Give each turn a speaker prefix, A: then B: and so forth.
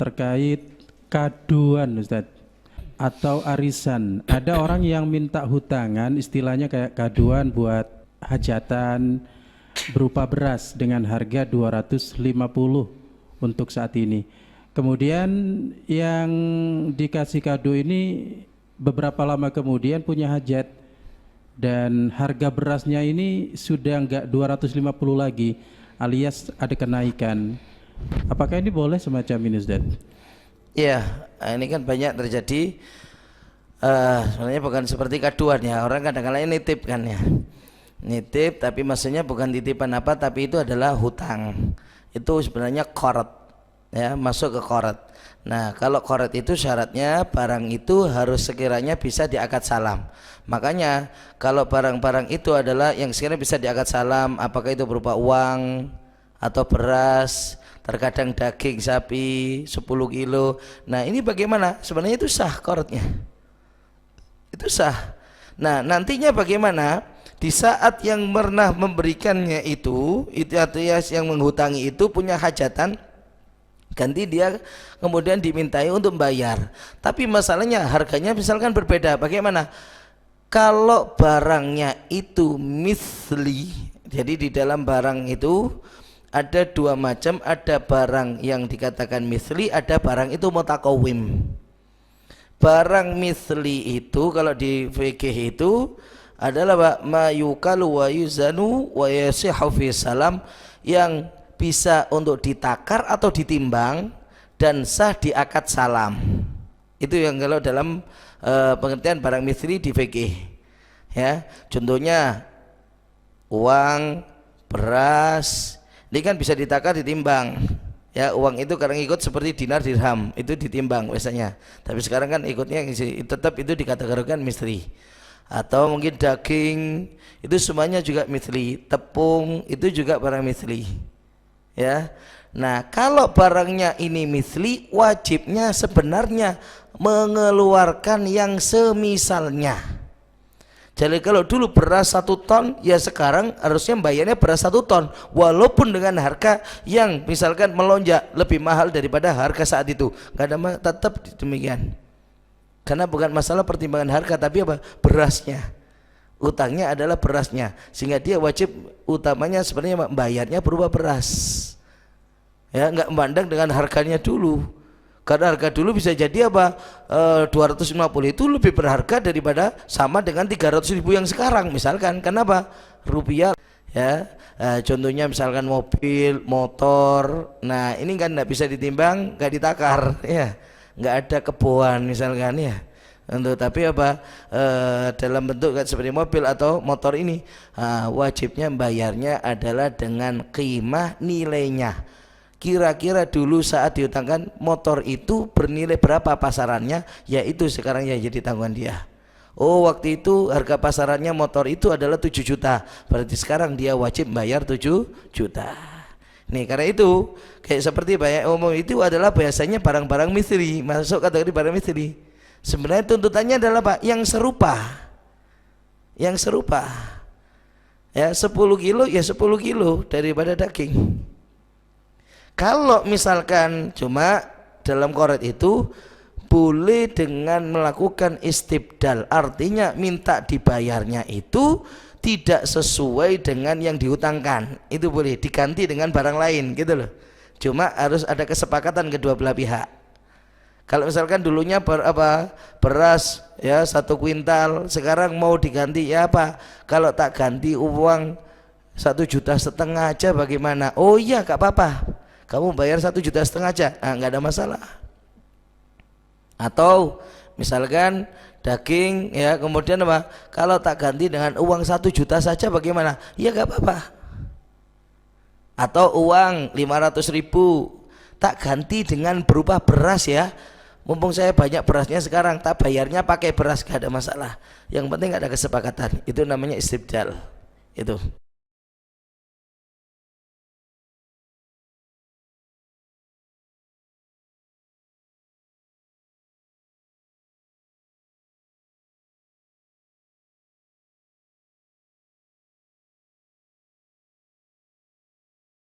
A: terkait kaduan Ustadz atau arisan. Ada orang yang minta hutangan, istilahnya kayak kaduan buat hajatan berupa beras dengan harga 250 untuk saat ini. Kemudian yang dikasih kado ini beberapa lama kemudian punya hajat dan harga berasnya ini sudah enggak 250 lagi, alias ada kenaikan. Apakah ini boleh semacam ini, Ustaz?
B: Ya, ini kan banyak terjadi. Sebenarnya bukan seperti kaduan ya. Orang kadang-kadang nitip kan ya. Nitip tapi maksudnya bukan titipan apa, tapi itu adalah hutang. Itu sebenarnya qarat ya, masuk ke qarat. Nah, kalau qarat itu syaratnya barang itu harus sekiranya bisa diakad salam. Makanya kalau barang-barang itu adalah yang sekiranya bisa diakad salam, apakah itu berupa uang atau beras, terkadang daging sapi 10 kilo. Nah, ini bagaimana? Sebenarnya itu sah qaratnya. Itu sah. Nah, nantinya bagaimana? Di saat yang pernah memberikannya itu artinya yang menghutangi itu punya hajatan, ganti dia kemudian dimintai untuk membayar. Tapi masalahnya harganya misalkan berbeda. Bagaimana? Kalau barangnya itu misli, jadi di dalam barang itu ada dua macam, ada barang yang dikatakan misli, ada barang itu mutakawim. Barang misli itu kalau di fikih itu adalah ma yukalu wa yuzanu wa yasihu fi salam, yang bisa untuk ditakar atau ditimbang dan sah di akad salam. Itu yang kalau dalam pengertian barang misli di fikih ya. Contohnya uang, beras, ini kan bisa ditakar ditimbang ya. Uang itu kadang ikut seperti dinar dirham, itu ditimbang biasanya, tapi sekarang kan ikutnya tetap itu dikategorikan misli. Atau mungkin daging, itu semuanya juga misli. Tepung itu juga barang misli ya. Nah, kalau barangnya ini misli, wajibnya sebenarnya mengeluarkan yang semisalnya. Jadi kalau dulu beras 1 ton, ya sekarang harusnya bayarnya beras 1 ton, walaupun dengan harga yang misalkan melonjak lebih mahal daripada harga saat itu. Kadang tetap demikian. Karena bukan masalah pertimbangan harga, tapi apa? Berasnya. Utangnya adalah berasnya, sehingga dia wajib utamanya sebenarnya bayarnya berupa beras. Ya, enggak memandang dengan harganya dulu. Karena harga dulu bisa jadi apa? 250 itu lebih berharga daripada sama dengan 300.000 yang sekarang misalkan. Kenapa? Rupiah ya. Contohnya misalkan mobil, motor. Nah, ini kan enggak bisa ditimbang, enggak ditakar ya. Nggak ada kebohan misalkan ya. Untuk tapi apa dalam bentuk seperti mobil atau motor ini wajibnya bayarnya adalah dengan qimah nilainya. Kira-kira dulu saat dihutangkan motor itu bernilai berapa pasarannya, yaitu sekarang ya jadi tanggungan dia. Oh, waktu itu harga pasarannya motor itu adalah 7 juta, berarti sekarang dia wajib bayar 7 juta. Nih, karena itu kayak seperti banyak umum itu adalah biasanya barang-barang misli, masuk kategori barang misli. Sebenarnya tuntutannya adalah Pak, yang serupa. Yang serupa. Ya, 10 kilo ya 10 kilo daripada daging. Kalau misalkan cuma dalam qarat itu boleh dengan melakukan istibdal, artinya minta dibayarnya itu tidak sesuai dengan yang dihutangkan, itu boleh diganti dengan barang lain gitu loh. Cuma harus ada kesepakatan kedua belah pihak. Kalau misalkan dulunya beras ya 1 kuintal, sekarang mau diganti ya apa? Kalau tak ganti uang 1,5 juta aja bagaimana? Oh iya, gak apa-apa, kamu bayar 1,5 juta aja, nggak ada masalah. Atau misalkan daging ya, kemudian apa? Kalau tak ganti dengan uang 1 juta saja bagaimana? Ya gak apa-apa. Atau uang 500.000 tak ganti dengan berupa beras ya. Mumpung saya banyak berasnya sekarang, tak bayarnya pakai beras, gak ada masalah. Yang penting ada kesepakatan. Itu namanya istibdal. Itu.